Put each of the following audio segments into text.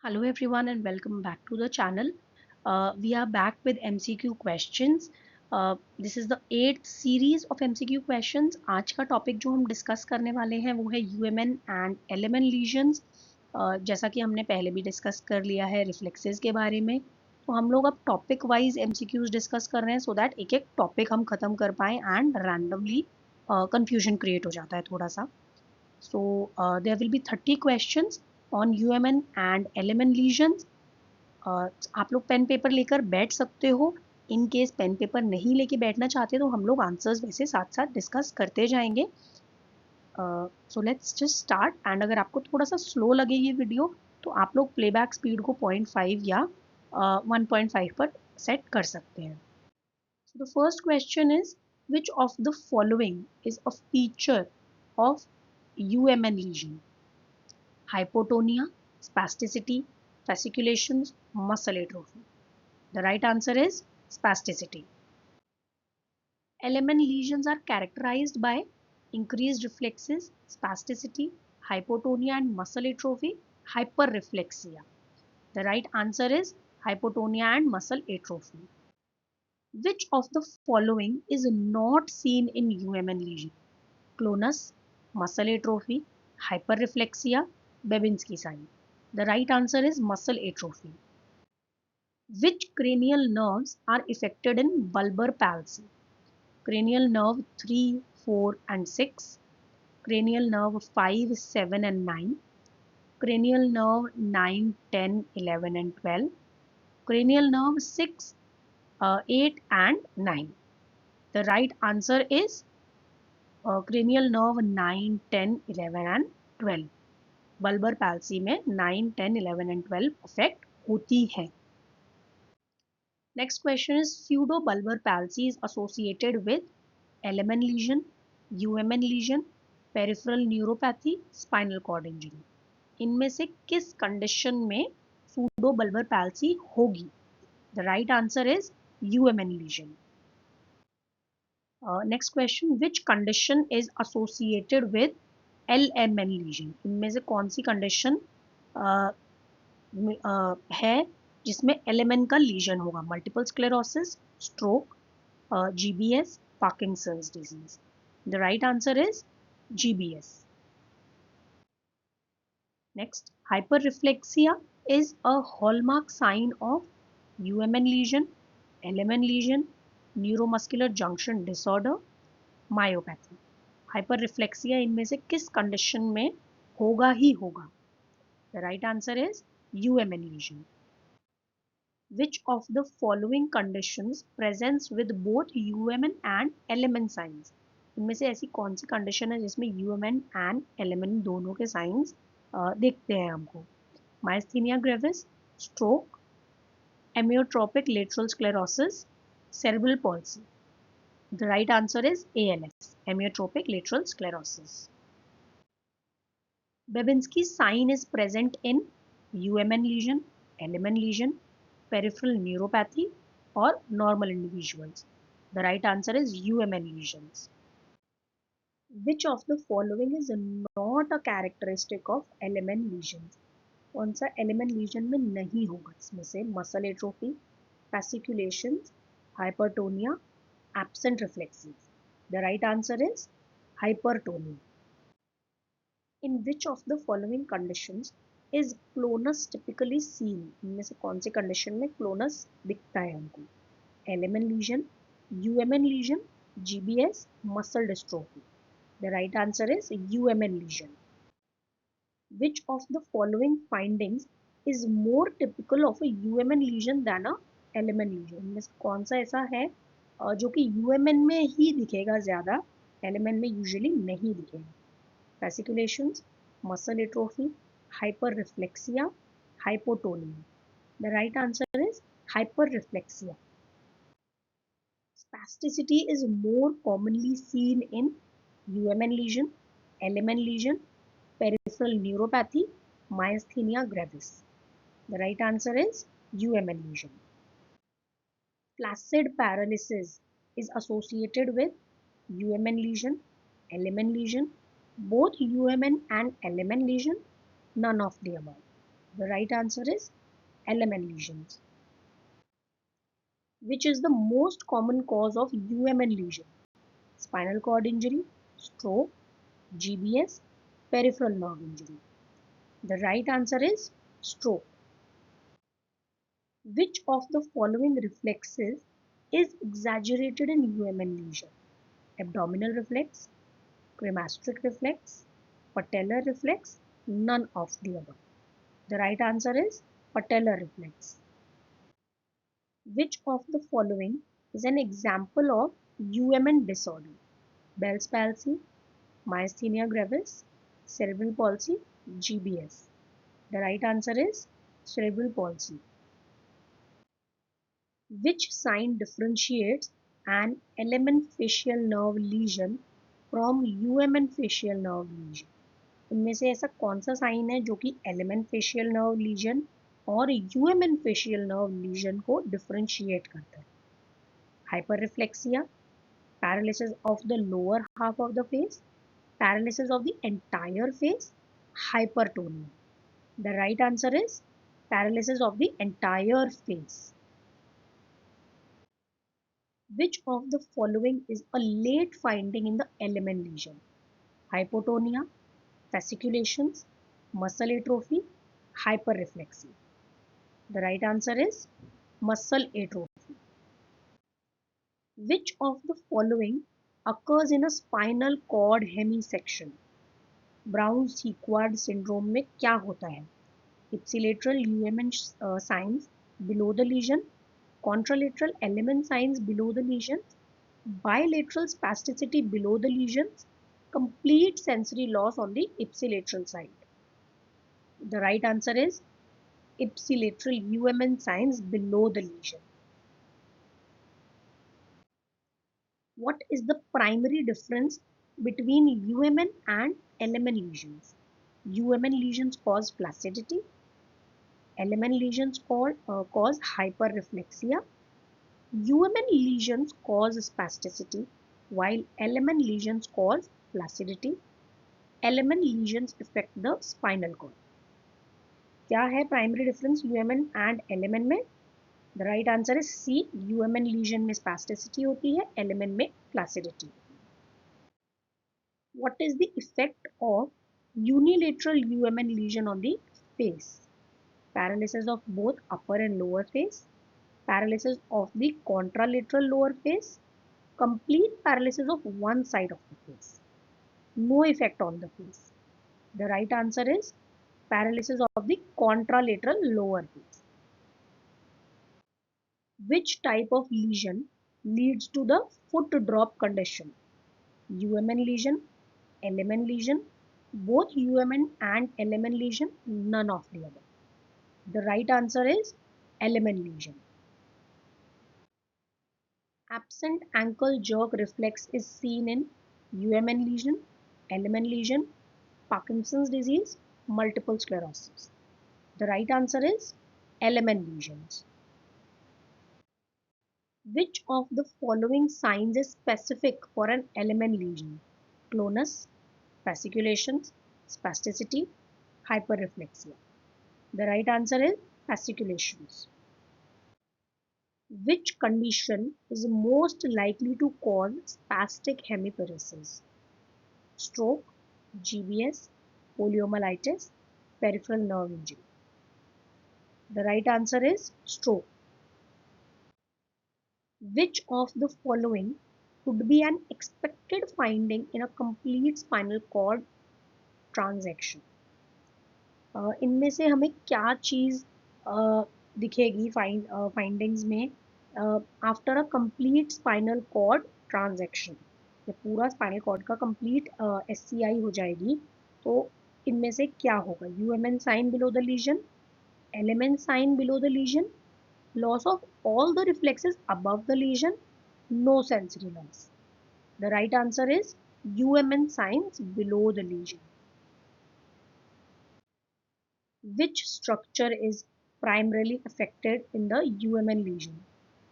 Hello everyone and welcome back to the channel. We are back with MCQ questions. This is the 8th series of MCQ questions. आज का topic जो हम discuss करने वाले हैं वो है यूएमएन एंड एलएमएन लीजन्स. जैसा कि हमने पहले भी डिस्कस कर लिया है रिफ्लेक्सेस के बारे में, तो हम लोग अब टॉपिक वाइज MCQs डिस्कस कर रहे हैं सो दैट एक एक टॉपिक हम खत्म कर पाएँ एंड रैंडमली कंफ्यूजन क्रिएट हो जाता है थोड़ा सा. So there will be 30 questions on UMN and LMN lesions. आप लोग पेन पेपर लेकर बैठ सकते हो. इन केस पेन पेपर नहीं लेके बैठना चाहते तो हम लोग आंसर्स वैसे साथ साथ डिस्कस करते जाएंगे. So let's just start. And अगर आपको थोड़ा सा स्लो लगे ये वीडियो तो आप लोग प्लेबैक स्पीड को 0.5 या 1.5 पर सेट कर सकते हैं. So the first question is, which of the following is a feature of UMN lesion? Hypotonia, spasticity, fasciculations, muscle atrophy. The right answer is spasticity. LMN lesions are characterized by increased reflexes, spasticity, hypotonia and muscle atrophy, hyperreflexia. The right answer is hypotonia and muscle atrophy. Which of the following is not seen in UMN lesion? Clonus, muscle atrophy, hyperreflexia, Babinski sign. The right answer is muscle atrophy. Which cranial nerves are affected in bulbar palsy? Cranial nerve 3, 4 and 6, cranial nerve 5, 7 and 9, cranial nerve 9, 10, 11 and 12, cranial nerve 6, 8 and 9. The right answer is cranial nerve 9, 10, 11 and 12. Bulbar palsy में 9, 10, 11 and 12 affect होती है. Next question is, pseudobulbar palsy is associated with LMN lesion, UMN lesion, peripheral neuropathy, spinal cord injury. इनमें से किस condition में pseudobulbar palsy होगी? The right answer is UMN lesion. Next question, which condition is associated with LMN lesion? इनमें से कौन सी condition है जिसमें LMN का लीजन होगा? Multiple sclerosis, stroke, GBS, Parkinson's disease. The right answer is GBS. Next, hyperreflexia is a hallmark sign of UMN lesion, LMN lesion, neuromuscular junction disorder, myopathy. hyperreflexia इनमें से किस कंडीशन में होगा ही होगा? The right answer is UMN lesion. Which of the following conditions presents with both UMN and LMN signs? इनमें से ऐसी कौन सी कंडीशन है जिसमें UMN and LMN दोनों के साइंस देखते हैं हमको? Myasthenia gravis, stroke, amyotrophic lateral sclerosis, cerebral palsy. The right answer is ALS, amyotrophic lateral sclerosis. Babinski sign is present in UMN lesion, LMN lesion, peripheral neuropathy or normal individuals. The right answer is UMN lesions. Which of the following is not a characteristic of LMN lesions? कौन सा LMN lesion में नहीं होगा? इसमें से muscle atrophy, fasciculations, hypertonia, absent reflexes. The right answer is hypertonia. In which of the following conditions is clonus typically seen? इनमें से कौन सी कंडीशन में clonus दिखता है हमको? LMN lesion, UMN lesion, GBS, muscle dystrophy. The right answer is UMN lesion. Which of the following findings is more typical of a UMN lesion than a LMN lesion? इनमें से कौन सा ऐसा है जो कि UMN में ही दिखेगा ज़्यादा, LMN में यूजुअली नहीं दिखेगा? Fasciculations, muscle atrophy, hyperreflexia, hypotonia. The right answer is hyperreflexia. Spasticity is more commonly seen in UMN lesion, LMN lesion, peripheral neuropathy, myasthenia gravis. The right answer is UMN lesion. Flaccid paralysis is associated with UMN lesion, LMN lesion, both UMN and LMN lesion, none of the above. The right answer is LMN lesions. Which is the most common cause of UMN lesion? Spinal cord injury, stroke, GBS, peripheral nerve injury. The right answer is stroke. Which of the following reflexes is exaggerated in UMN lesion? Abdominal reflex, cremasteric reflex, patellar reflex, none of the above. The right answer is patellar reflex. Which of the following is an example of UMN disorder? Bell's palsy, myasthenia gravis, cerebral palsy, GBS. The right answer is cerebral palsy. Which sign differentiates an LMN facial nerve lesion from UMN facial nerve lesion? इनमें से ऐसा कौन सा sign है जो कि LMN facial nerve lesion और UMN facial nerve lesion को डिफरेंशिएट करता है? Hyperreflexia, paralysis of the lower half of the face, paralysis of the entire face, hypertonia. The right answer is paralysis of the entire face. Which of the following is a late finding in the LMN lesion? Hypotonia, fasciculations, muscle atrophy, hyperreflexia. The right answer is muscle atrophy. Which of the following occurs in a spinal cord hemisection? Brown Sequard syndrome में क्या होता है? Ipsilateral UMN signs below the lesion, contralateral LMN signs below the lesion, bilateral spasticity below the lesions, complete sensory loss on the ipsilateral side. The right answer is ipsilateral UMN signs below the lesion. What is the primary difference between UMN and LMN lesions? UMN lesions cause flaccidity, LMN lesions cause hyperreflexia. UMN lesions cause spasticity, while LMN lesions cause flaccidity. LMN lesions affect the spinal cord. क्या है primary difference UMN and LMN में? The right answer is C. UMN lesion में spasticity होती है, LMN में flaccidity. What is the effect of unilateral UMN lesion on the face? Paralysis of both upper and lower face, paralysis of the contralateral lower face, complete paralysis of one side of the face, no effect on the face. The right answer is paralysis of the contralateral lower face. Which type of lesion leads to the foot drop condition? UMN lesion, LMN lesion, both UMN and LMN lesion, none of the above. The right answer is LMN lesion. Absent ankle jerk reflex is seen in UMN lesion, LMN lesion, Parkinson's disease, multiple sclerosis. The right answer is LMN lesions. Which of the following signs is specific for an LMN lesion? Clonus, fasciculations, spasticity, hyperreflexia. The right answer is fasciculations. Which condition is most likely to cause spastic hemiparesis? Stroke, GBS, poliomyelitis, peripheral nerve injury. The right answer is stroke. Which of the following could be an expected finding in a complete spinal cord transaction? इनमें से हमें क्या चीज़ दिखेगी findings में after a complete spinal cord transection? जब पूरा spinal cord का complete SCI हो जाएगी तो इनमें से क्या होगा? UMN sign below the lesion, LMN sign below the lesion, loss of all the reflexes above the lesion, no sensory loss. The right answer is UMN signs below the lesion. Which structure is primarily affected in the UMN lesion?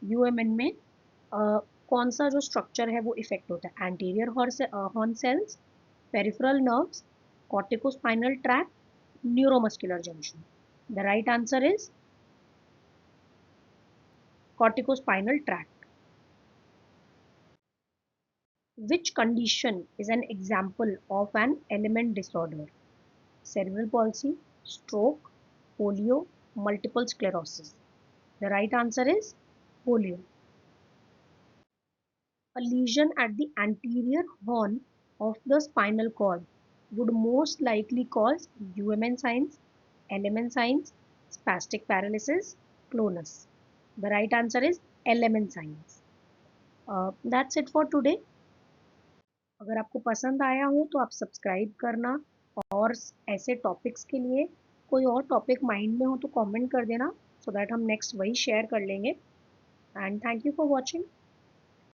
UMN में कौन सा जो structure है वो effect होता है? Anterior horn cells, peripheral nerves, corticospinal tract, neuromuscular junction. The right answer is corticospinal tract. Which condition is an example of an element disorder? Cerebral palsy, stroke, polio, multiple sclerosis. The right answer is polio. A lesion at the anterior horn of the spinal cord would most likely cause UMN signs, LMN signs, spastic paralysis, clonus. The right answer is LMN signs. That's it for today. अगर आपको पसंद आया हो तो आप subscribe करना और ऐसे टॉपिक्स के लिए कोई और टॉपिक माइंड में हो तो कमेंट कर देना सो दैट हम नेक्स्ट वही शेयर कर लेंगे and thank you for watching.